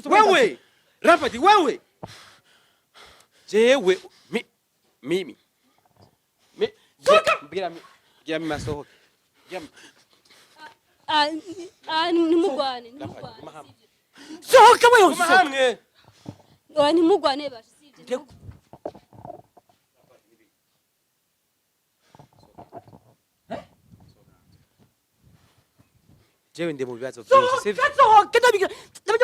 Wewe. Rapati wewe. Jewe mimi. Mbira masoho. Ni mugwane. Sohoka wewe. Hamwe. Ni mugwane bashi sivyo. Jewe ndi mu bibazo byinshi sivyo. Sohoka ndabiga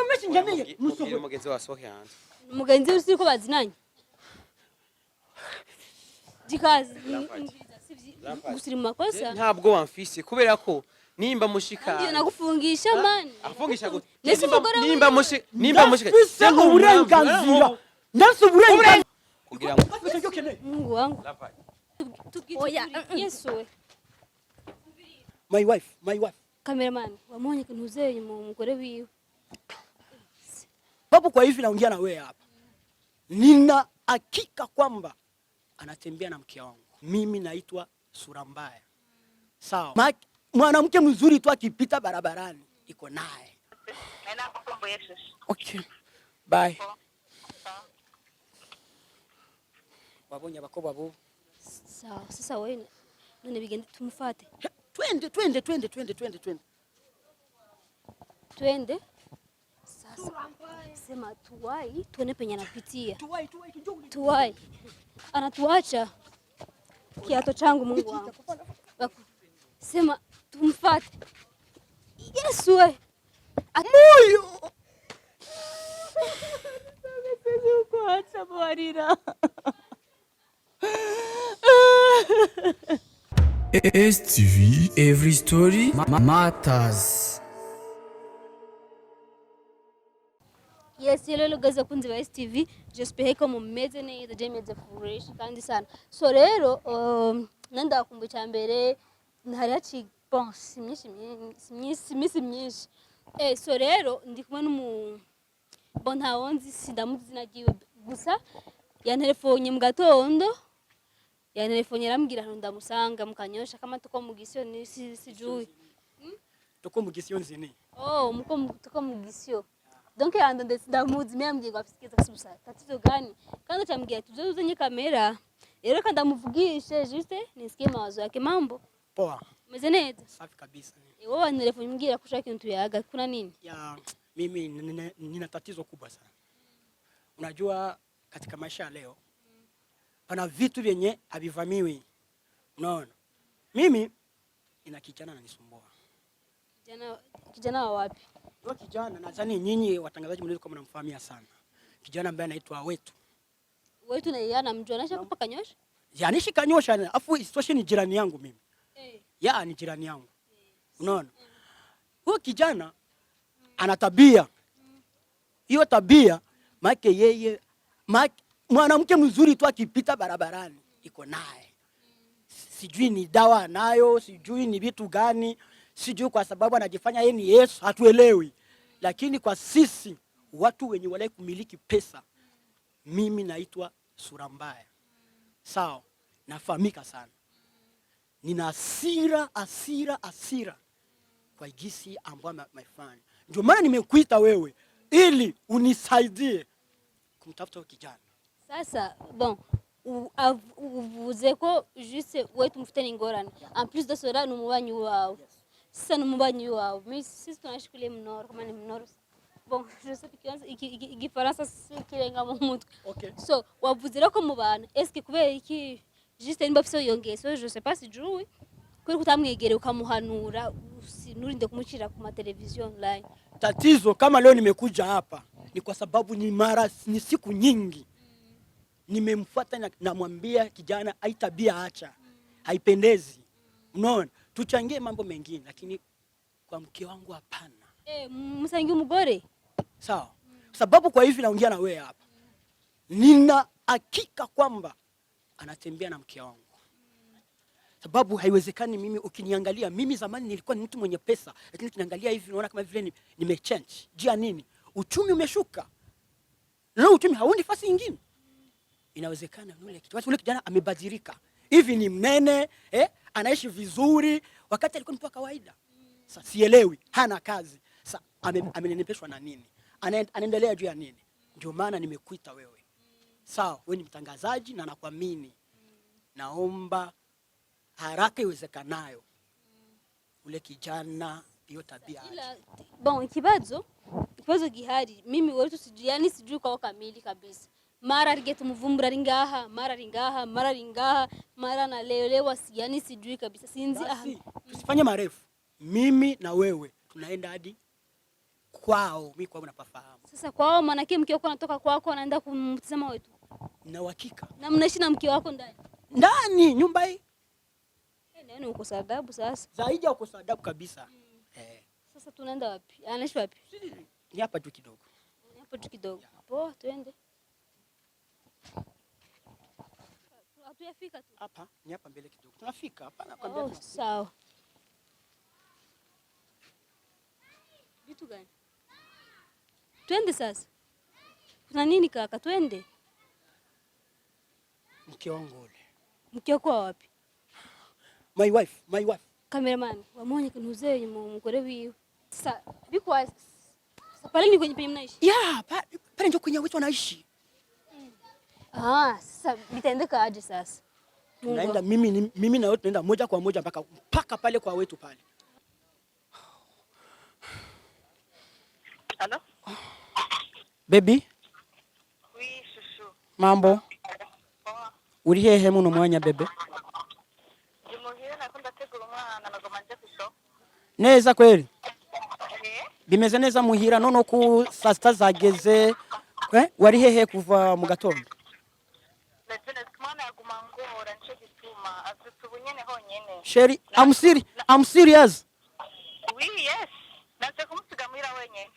umeshe ngeneye. Mugenzi wa sohe hanze. Mugenzi uri ko bazinanye. Dikazi gusiri mu makosa. Ntabwo wamfise kubera ko nimba mushika. Ndiye nagufungisha man. Afungisha gute? Nimba mushika. Fise uburenganzira. Ndase uburenganzira. Kugira ngo Mungu wangu. Oya, Yesu we. My wife. Cameraman, wamuonye kinuzeye mu mugore wiwe. Babu, kwa hivi naongea na wewe hapa. Nina hakika kwamba anatembea na mke wangu. Mimi naitwa sura mbaya. Sawa. Mwanamke mzuri tu akipita barabarani iko naye. Okay. Bye. Wabonya bakoba bo. Sawa, sasa wewe none bigende tumufate. Twende. Sasa sema tuwai tuone penye anapitia. Tuwai. Anatuacha kiato changu Mungu wangu. Sema tumfuate. Yesu we. Moyo. Kuacha barira. STV, every story matters. Yes, hello guys, akunzi ba STV. J'espère que mumeze neza, meze fresh kandi sana. So rero nanda kumbu cyambere ntari yaci pense myinshi. So rero ndi kumwe n'umu ntawonzi sindamuzi nagiwe gusa yantelefone mu gatondo. Yantelefone arambwira hano ndamusanga mukanyosha kama tuko mu gisyo ni sijuye. Tuko mu gisyo nzini. Tuko mu gisyo. Donc yanda ndamuzi myambwiye ngo afisikiza kasubusa. Tatizo gani? Kandi cyambwiye tuzuzanye kamera. Rero kandi amuvugishe juste nisikie mawazo yake mambo. Poa. Umeze neza? Safi kabisa. Wewe wantelefone mbwira kushaka kintu yaga kuna nini? Ya mimi nina tatizo kubwa sana. Unajua katika maisha leo pana vitu vyenye havivamiwi. Unaona? Mimi ina kijana ananisumbua. Kijana wa wapi? Huyo kijana nadhani nyinyi watangazaji mnaweza kama mnamfahamia sana. Kijana ambaye anaitwa Wetu. Wetu na yeye anamjua na shaka kanyosha? Yaani shikanyosha afu isitoshe ni jirani yangu mimi. Ya ni jirani yangu. Unaona? Huyo kijana ana tabia. Hiyo tabia make yeye mwanamke mzuri tu akipita barabarani iko naye. Sijui ni dawa nayo, sijui ni vitu gani, sijui kwa sababu anajifanya yeye ni Yesu, hatuelewi. Lakini kwa sisi watu wenye wale kumiliki pesa, mimi naitwa sura mbaya. Sawa, nafahamika sana. Nina hasira kwa gisi ambayo maifanya. Ndio maana nimekuita wewe ili unisaidie kumtafuta kijana. Sasa bon uvuze ko juste Wetu mufite ingorane. En plus de cela numubanyi wawe. Sasa numubanyi wawe. Mimi sisi tunaishi kule mnoro kama ni mnoro. Bon, je sais que igifaransa kirenga mu mutwe. Okay. So wavuze ko mubana. Est-ce que kubera iki juste nimba fise yongeso je sais pas si Drew kuri kutamwegere ukamuhanura nurinde kumucira ku television online. Tatizo kama leo nimekuja hapa ni kwa sababu ni siku nyingi nimemfuata na namwambia kijana haitabia acha. Haipendezi. Unaona? Tuchangie mambo mengine lakini kwa mke wangu hapana. Msangi umugore? Sawa. Sababu kwa hivi naongea na wewe hapa. Nina hakika kwamba anatembea na mke wangu. Sababu haiwezekani mimi ukiniangalia mimi zamani nilikuwa ni mtu mwenye pesa lakini ukiniangalia hivi unaona kama vile nimechange. Jia nini? Uchumi umeshuka. Na uchumi hauoni nafasi nyingine. Inawezekana yule kijana amebadilika. Hivi ni mnene, anaishi vizuri wakati alikuwa mtu wa kawaida. Sasa sielewi, hana kazi. Sasa amenenepeshwa na nini? Anaendelea juu ya nini? Ndio maana nimekuita wewe. Sawa, wewe ni mtangazaji na nakuamini. Naomba haraka iwezekanayo ule kijana hiyo tabia. Bon, ikibazo gihari mimi wetu sijui sijui kwa kamili kabisa. Mara rigetu muvumbura ringaha, mara ringaha, mara na leolewa yani sijui kabisa. Sinzi tusifanye marefu. Mimi na wewe tunaenda hadi kwao. Mimi kwao napafahamu. Sasa kwao maana yake mke wako anatoka kwako anaenda kumtazama wetu. Na uhakika. Na mnaishi na mke wako ndani? Ndani nyumba hii. Nani uko saadabu sasa? Zaidi uko saadabu kabisa. Sasa tunaenda wapi? Anaishi wapi? Ni hapa tu kidogo. Ni hapa tu kidogo. Poa, twende. Hatuyafika tu. Hapa, ni hapa mbele kidogo. Tunafika hapa na kwambia. Sawa. Vitu gani? Twende sasa. Kuna nini kaka? Twende. Mke wangu ule. Mke wako wapi? My wife. Cameraman, wamonye kunuze umugore wiwe. Sasa biko pale ni kwenye mnaishi? Yeah, pale ndio kwenye wetu wanaishi. Sasa bitendeka aje sasa? Tunaenda mimi na wewe tunaenda moja kwa moja mpaka pale kwa wetu pale. Hello? Baby? Oui, chouchou. Mambo? Uri hehe muno mwanya bebe? Jimuhira nakunda tegura umwana nagomanje kuso. Neza kweli? Bimeze neza muhira none ku saa sita zageze. Wari hehe kuva mu gatondo? Sherry, I'm serious. Oui, yes. Naje kumusiga muhira wenyene.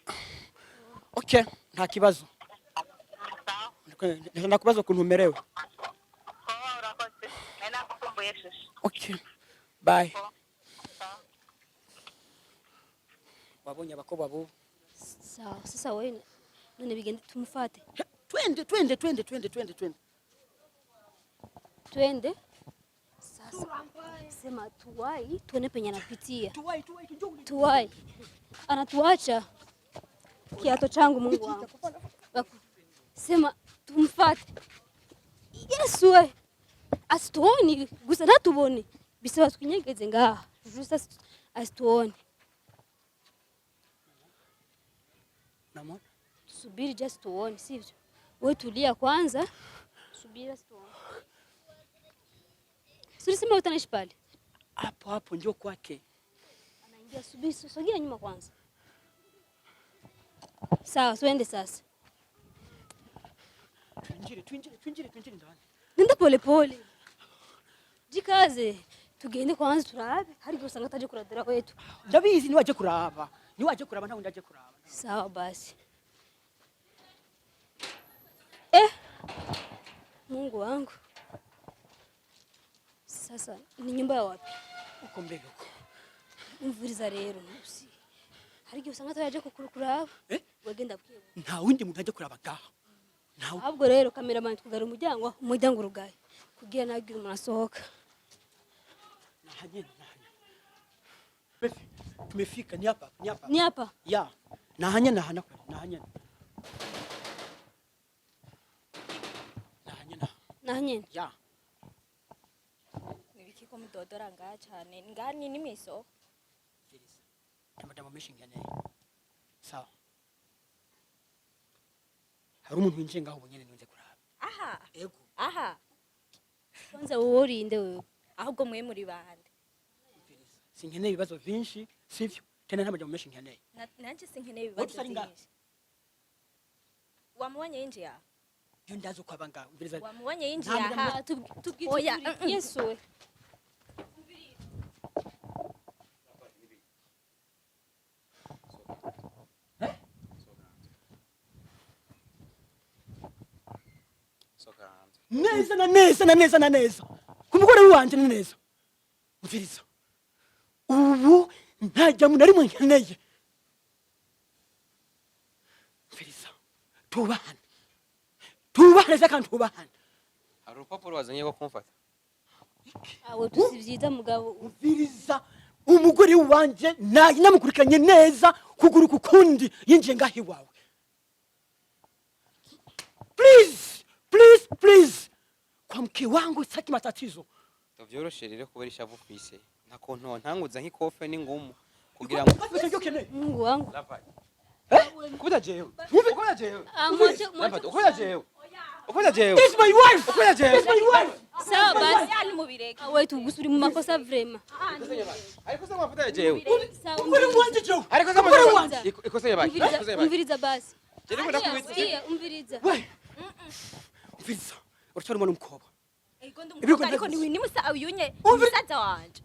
Okay, nta kibazo. Ndakubaza ukuntu umerewe. Urakoze. Nena kukumbuye shushu. Okay. Bye. Wabonye abakobwa bo. Sawa, sasa wewe none bigende tumufate. Twende. Twende. Sasa sema tuwai tuone penye anapitia. Tuwai. Anatuacha kiato changu Mungu wangu. Sema tumfate. Yesu we. Asituoni gusa natubone. Bisaba twinyegeze ngaha. Justa asituoni. Namo? Subiri just tuone, sivyo? Wewe tulia kwanza. Subiri just tuone. Sisi utanishi pale. Hapo ndio kwake. Anaingia, subiri, sogea nyuma kwanza. Sawa, twende sasa. Twinjire ndani. Nenda pole. Jikaze. Tugende kwanza turabe. Hari gusanga ataje kuradira wetu. Ndabizi niwaje kuraba. Ntawe ndaje kuraba. Sawa basi. Mungu wangu. Sasa ni nyumba ya wapi? Uko mbele uko. Umvuriza rero nusi. Hari gihe usanga ataje kukuraba. Wagenda bwiye. Nta wundi muntu aje kuraba ngaha. Ahubwo rero cameraman twugara umuryango rugaye. Kugira nagira umuntu asohoka. Nahanye. Tumefika ni hapa. Ni hapa? Ya. Nahanye. Ya. Nibikiko mudodora ngaha cyane. Ngani nimiso. Madam ameshingane. Sawa. Hari umuntu winjiye ngaho bunyene nje kuraba. Aha. Ego. Aha. Kwanza urinde wewe. Ahubwo mwe muri bande. Sinkeneye ibibazo vinshi, sivyo? Tena nta madam ameshingane. Nanje sinkeneye ibibazo vinshi. Wamubonye yinjiye aha? Yo ndazo kwabanga. Wamubonye yinjiye aha? Oya, Yesu we. Neza. Kumugore wanje neza. Mviriza. Ubu ntajya munari mwenkeneye. Mviriza. Tubahane kandi tubahane. Hari urupapuro wazanye rwo kumfata? Awe tusivyiza mugabo. Mviriza. umugore wanje namukurikiranye neza kuguru kukundi yinjiye ngaho iwawe. Please kwa mke wangu sitaki matatizo. Tavyoroshe rero kubera ishavu kwise ntakonto ntanguza nk'ikofe n'ingumu kugira ngo Mungu wangu. kubuta jewe It's my wife. It's my wife. Sawa basi. yani mubireke Wetu gusuri mu makosa vrema. ariko se mafuta jewe Sawa. Umugore wanje Joe. ariko se Umugore wanje. ikosa yabaki Umviriza basi. Umviriza. Umviriza. Umviriza. Uracari mwana umukobwa. ego ndumva ariko ni musa uyunye musaza wanje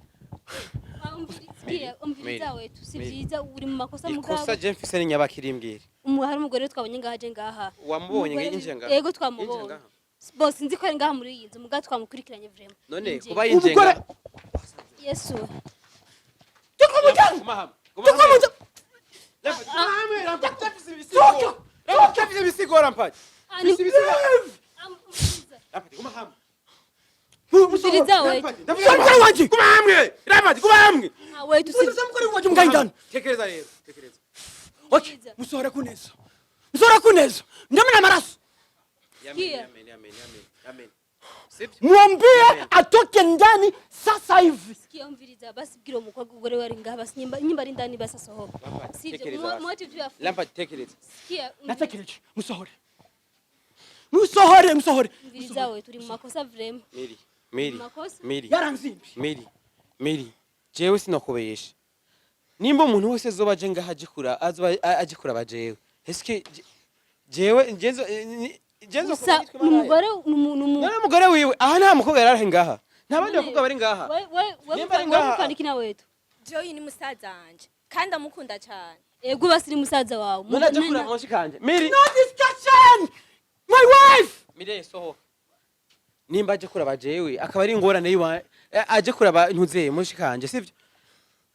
Umviriza wetu si byiza uri mu makosa mugabo. ikosa je mfise ni nyabakirimbwira Hari umugore twabonye ngahaje ngaha. wamubonye nginje ngaha Yego twamubonye. Boss nzi ko ari ngaha muri iyi nzu mugabo twamukurikiranye vrema. none kuba yinje Umugore. ngaha Yesu. guma ibisigora mpaje Umviriza wetu. Umugore wanje. guma hamwe Wetu si Umugore wanje mugayindana. tekereza rero tekereza Okay, musohora kuneza. Ndamena amaraso. Amen. Sibyo? Mwambie atoke ndani sasa hivi. Sikia umviriza basi bwira umugore wari ngaha basi nyimba ari ndani basi asohoka. Sivyo mwati tu yafu. Lampa tekereza. Sikia Natekereje. Musohore. umviriza wetu uri mu makosa vrema. Miri. Yaranzimbi. Miri. Jewe sinakubesha. Nimba umuntu wese zobaje ngaha agikura bajewe. Eske jewe ngenzo Gusa umugore umugore wiwe aha nta mukobwa yarahe ngaha. Nta bandi bakobwa bari ngaha. we kwandikina wetu. Joy ni musaza wanje kandi amukunda cyane Ego basi ni musaza wawe. Mwana agikura monshi kanje. Miri. No discussion. My wife. Mire soho. Nimba agikura bajewe akaba ari ingorane yiwa agikura ntuze monshi kanje sivyo?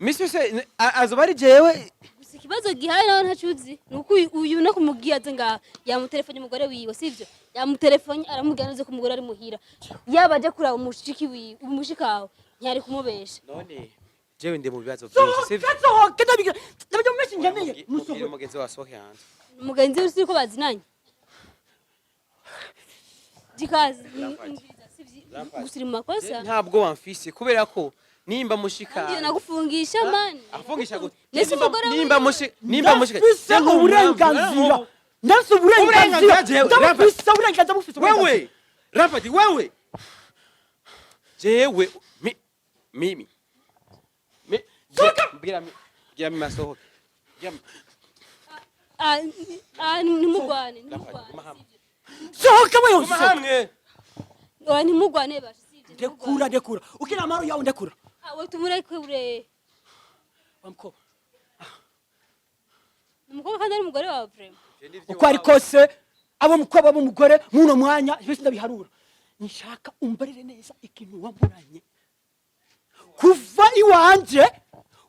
Misi se azoba ari jewe Ikibazo gihari nawe ntacuzi nuko uyu no kumugiyaze nga yamutelefone umugore wiwe sivyo yamutelefone aramubwira neze ko umugore ari muhira yaba aje kuraba umushiki wiwe umushikawe ntiyari kumubesha none jewe ndi mu bibazo byinshi sivyo Kasohoke ndabiga. Ndabyo meshi ngeneye. musohora umugenzi wasohoke hanze umugenzi uri ko bazinanye Jikazi gusiri mu makosa ntabwo wamfise kubera ko nimba mushika ndiyo nagufungisha mani afungisha gute Nese umugore nimba mushika Ndafise uburenganzira. Ndafise uburenganzira bufise. Wewe Rapati wewe jewe mimi bwira mi masohoke nimugwane Sohoka wewe. hamwe nimugwane bashi sivyo Dekura. Ukina amaro yawe ndekura. we tumureke ure Bamukobwa. umukobwa kandi ari umugore wawe vrema Uko ari kose abo mukobwa abo mugore muno mwanya byose ndabiharura. Nishaka umbarire neza ikintu wamburanye. Kuva iwanje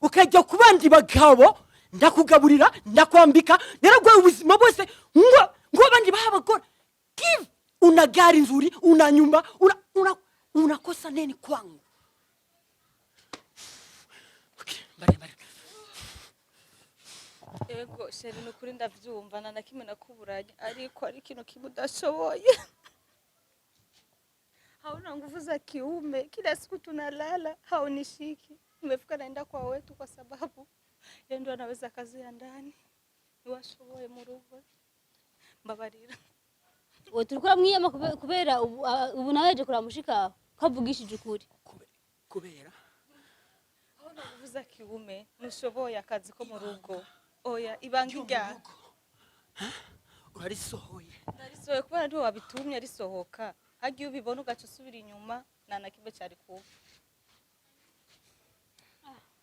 ukajya kubandi bagabo ndakugaburira ndakwambika naragwaye ubuzima bose ngo abandi bahabagora. Give una gari nzuri una nyumba unakosa nini kwangu? Bari. Ego sheri nukuri ndavyumva na kimwe nakuburanye ariko ari kino kimudashoboye. Hauna nguvu za kiume, kila siku tunalala haunishiki. Nimefika naenda kwa wetu kwa sababu yeye ndo anaweza kazi ya ndani. Niwashoboye mu rugo. Mbabarira. we turikora mwiyama kubera ubu nawe yaje kuraba mushikawe kavugishije ukuri Kubera Hauna nguvu za kiume, nushoboye akazi ko mu rugo. Oya ibanga rya. urarisohoye. Narisohoye kubera ndiwe wabitumye arisohoka. Hagiye ubibona ugaca usubira inyuma na kimwe cyari kuba.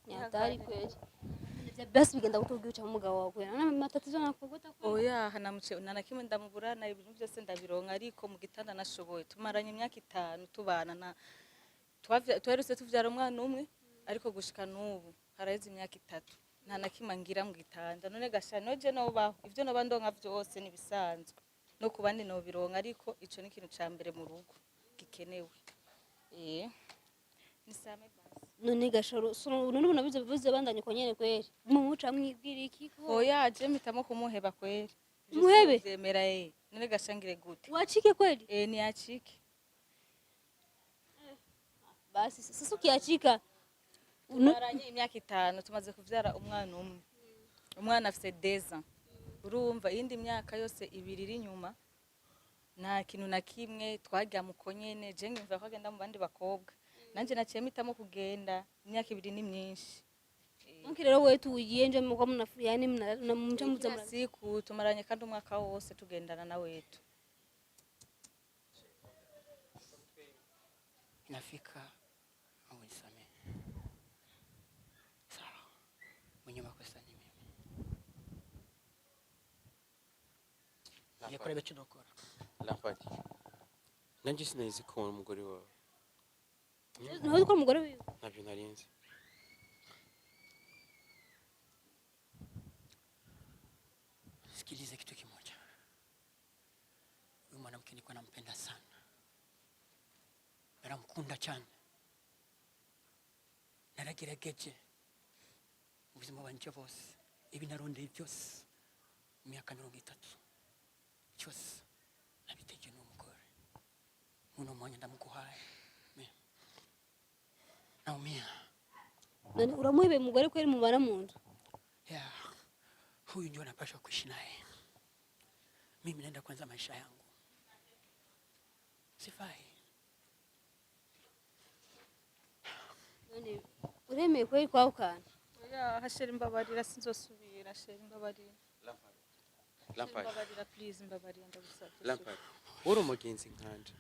nyatari kweli basi bigenda kutubwica umugabo wawe na matatizo nakugota ko Oya hanamuce na kimwe ndamubura na ibintu byose ndabironka ariko mu gitanda nashoboye tumaranye imyaka 5 tubana na tweruse tuvyara umwana umwe ariko gushika nubu haraheze imyaka 3 nta kimwe ngira mu gitanda none gasha noje no baho ivyo nabandonka byose nibisanzwe no kubandi no bironka ariko ico ni ikintu ca mbere mu rugo gikenewe ni same basi none gashoro none unabize bivuze bandanye ko nyene kweri mumuca mwibwira iki ko oya je mpitamo kumuheba kweri Muhebe? vyemera none gashangire gute wachike kweli ni achike basi sasa ukiachika tumaranye imyaka 5 tumaze kuvyara umwana umwe umwana afite 10 ans urumva iyindi myaka yose ibiri iri nyuma nta kintu na kimwe twajya mukonyene je ngimva ko agenda mu bandi bakobwa nanje naciye mpitamo kugenda imyaka 2 ni myinshi Mki rero wetu uyienje mko yani mnamumcha muza kila siku tumaranye kandi umwaka wose tugendana na wetu inafika au nisamehe sawa mwenye makosa ni mimi yakora becho dokora Lampati nanje sinaizi ko umugore wawe nawe ko umugore wiwe nabyo narinzi sikilize kitu kimoja huyu mwanamke nilikuwa nampenda sana naramukunda cyane naragerageje ubuzima bwanje bwose ibi narondeye byose imyaka 30 cyose nabiteje n'umugore muno mwanya ndamuguhaye naumia none uramuhebe mugore kweli mubana mu nzu ya huyu ndio napaswa kuishi naye mimi naenda kwanza maisha yangu sifai none uremeye kweli kwa ukana oya hasheri mbabarira sinzosubira hasheri mbabarira Lampati mbabarira please mbabarira ndagusabye Lampati uri umugenzi nkanje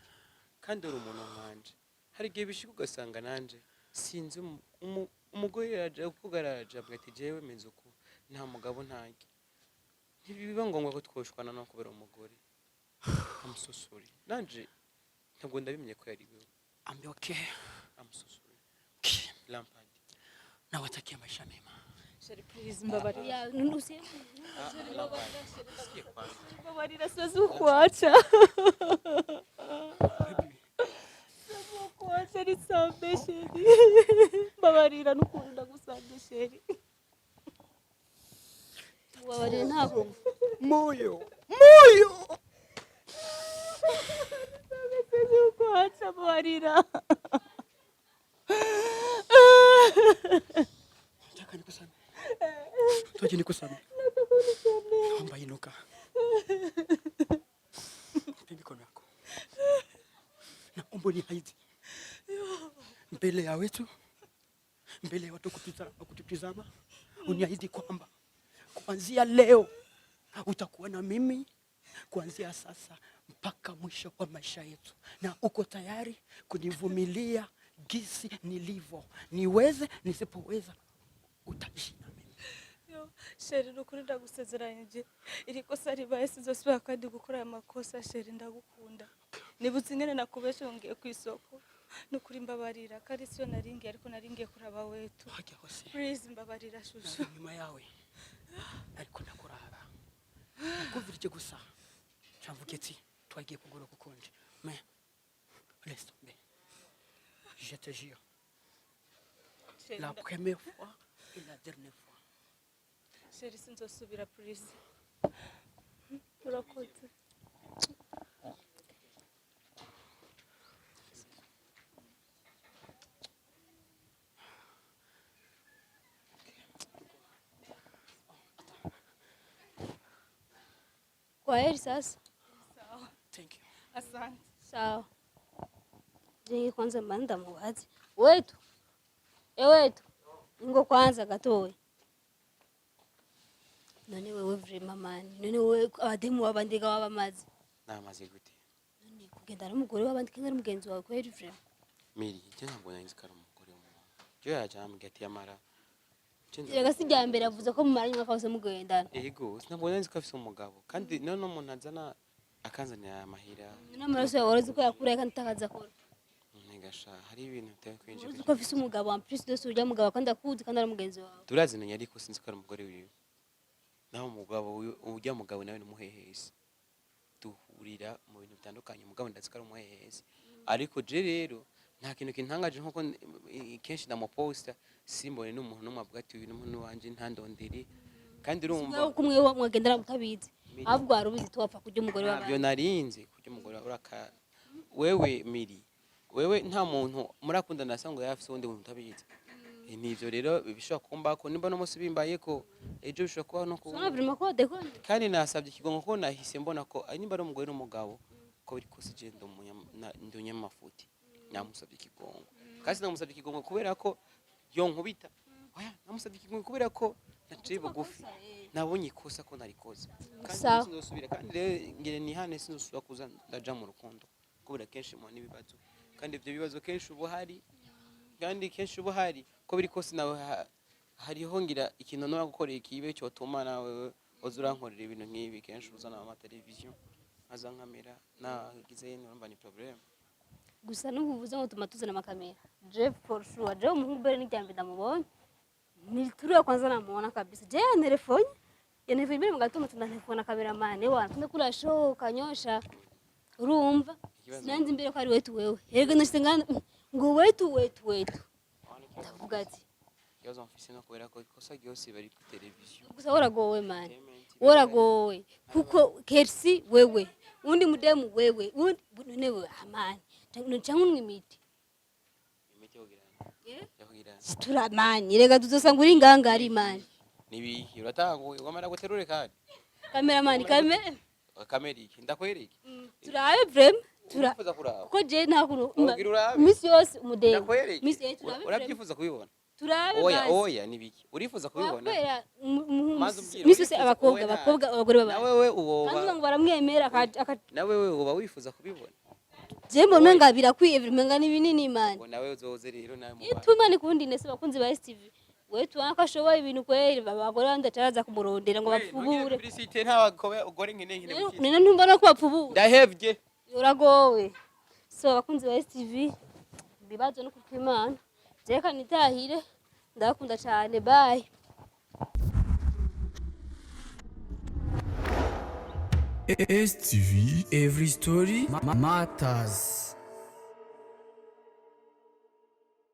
kandi uri umuntu nkanje hari igihe bishika ugasanga nanje sinzi umugore yaje kugaraje abwati jewe menze uko nta mugabo ntange ntibiba ngombwa ko twoshwana no kubera umugore amusosuri nanje ntabwo ndabimenye ko yari wewe ambe okay amusosuri Lampati nawatakia maisha mema hasheri please mbabarira ya nunusie mbabarira siwezi kukuacha kuacha nisambe sheri mbabarira n'ukuntu ndagusabye sheri wabarire ntabwo moyo siwezi kukuacha mbabarira nataka nikusame toje nikusame naomba inuka mikono yako naomba nihaidi mbele ya wetu mbele ya watu kututizama uniahidi kwamba kuanzia leo utakuwa na mimi kuanzia sasa mpaka mwisho wa maisha yetu na uko tayari kunivumilia gisi nilivyo niweze nisipoweza utaishi na mimi sheri n'ukuri ndagusezeranyije iri kosa ribaye sinzosubira kandi gukora aya makosa sheri ndagukunda nibutse ingene nakubeshe ngiye ku isoko n'ukuri mbabarira kandi siyo naringiye ariko naringiye kuraba wetu hajya hose please mbabarira shushu nyuma yawe ariko ndakuraba nakuvirije gusa cyamvuge ati twagiye kugura gukonje mais laisse tomber je te jure la première fois et la dernière fois sheri sinzosubira please urakoze kwaheri sasa sawa thank you asante sawa jengi kwanza mbanda mubazi wetu wetu ngo kwanza gatowe none wewe vrema mani none wewe abademu wabandiga wabamazi namaze gute none kugenda n'umugore wabandi kandi ari mugenzi wawe kweri vrema miri je ntabwo nari nzikara umugore w'umuntu je yajambye ati yamara rega sijya mbere avuze ko mumaranye umwaka wose mugendana ego sinabwo nari nziko afise umugabo kandi none umuntu azana akanzanira amahira n'amaraso yawe warazi ko yakuraye kandi utakaza akora ntigasha hari ibintu bitari kwinjira uzi ko afise umugabo en plus de urya mugabo kandi akuzi kandi ari mugenzi wawe turazinanye ariko sinzi ko ari umugore wiwe naho umugabo ujya mugabo nawe n'umuhehesi duhurira mu bintu bitandukanye umugabo ndazi ko ari umuhehesi ariko je rero nta kintu kintangaje nkuko kenshi ndamuposta simbone n'umuntu n'umwe avuga ati uyu n'umuntu wanje ntandondere kandi urumva kumwe mwagendera mutabizi ahubwo warubizi tuwapfa kurya umugore w'abandi ntabyo narinze kurya umugore uraka wewe miri wewe nta muntu murakundana asanga yafise undi muntu utabizi nivyo rero bishobora kumbako nimba no musi bimbaye ko ejo bishobora kuba no sona vrima ko de ko kandi nasabye ikigongo ko nahise mbona ko nimba ari umugore n'umugabo ko biri kose je ndumunyamafuti namusabye ikigongo kandi namusabye ikigongo kubera ko yonkubita oya namusabye ikigongo kubera ko naciye bugufi nabonye ikosa ko narikoze kandi sinzosubira kandi rero ngire nihane sinzosubira kuza ndaja mu rukundo kubera kenshi mu nibibazo kandi ivyo bibazo kenshi ubu hari kandi kenshi ubu hari ko biri kose nawe hariho ngira ikintu no gukorera ikibe cyo tuma nawe uzurankorera ibintu nk'ibi kenshi uzana ama television aza nkamera nagize numva ni problem gusa n'ubuvuze ngo tuma tuzana amakamera je for sure je umuhubere n'ijambo ndamubonye nilituriwa kwanza namuona kabisa je ya telefone mbere mu gatondo tunatelefona cameraman wana tunda kula show kanyosha urumva sinanzi imbere ko ari wewe yego nashingana ngo wetu ndavuga ati kibazo mfise no kubera ko ikosa ryose bari ku television gusa waragowe man waragowe kuko kersi wewe undi mudemu wewe undi newe amani cyangwa imiti yahira turamanye rega tuzosanga uri ngangari man nibi uratanguye wamara guterure kandi cameraman kamera iki ndakwereke turabe vrem urafuza kuraba ko je nta kuno urabe misi yose umudemu ndakwereke misi yose turabe urabyifuza kubibona turabe oya nibiki urifuza kubibona misi yose abakobwa abagore baba nawe we uwoba kandi ngo baramwemera nawe we uba wifuza kubibona je mbona menga birakwiye bimenga ni binini man ngo nawe uzoze rero nawe mu ituma ni kundi nese bakunzi ba STV wetu akashoboye ibintu kweli babagore bandi ataraza kumurondera ngo bapfubure publicité nta bagore nkene nene ntumbona ko bapfubura ndahevye uragowe so bakunzi ba STV bibazo no kukwimana je kanitahire ndakunda cyane bye STV, every story matters.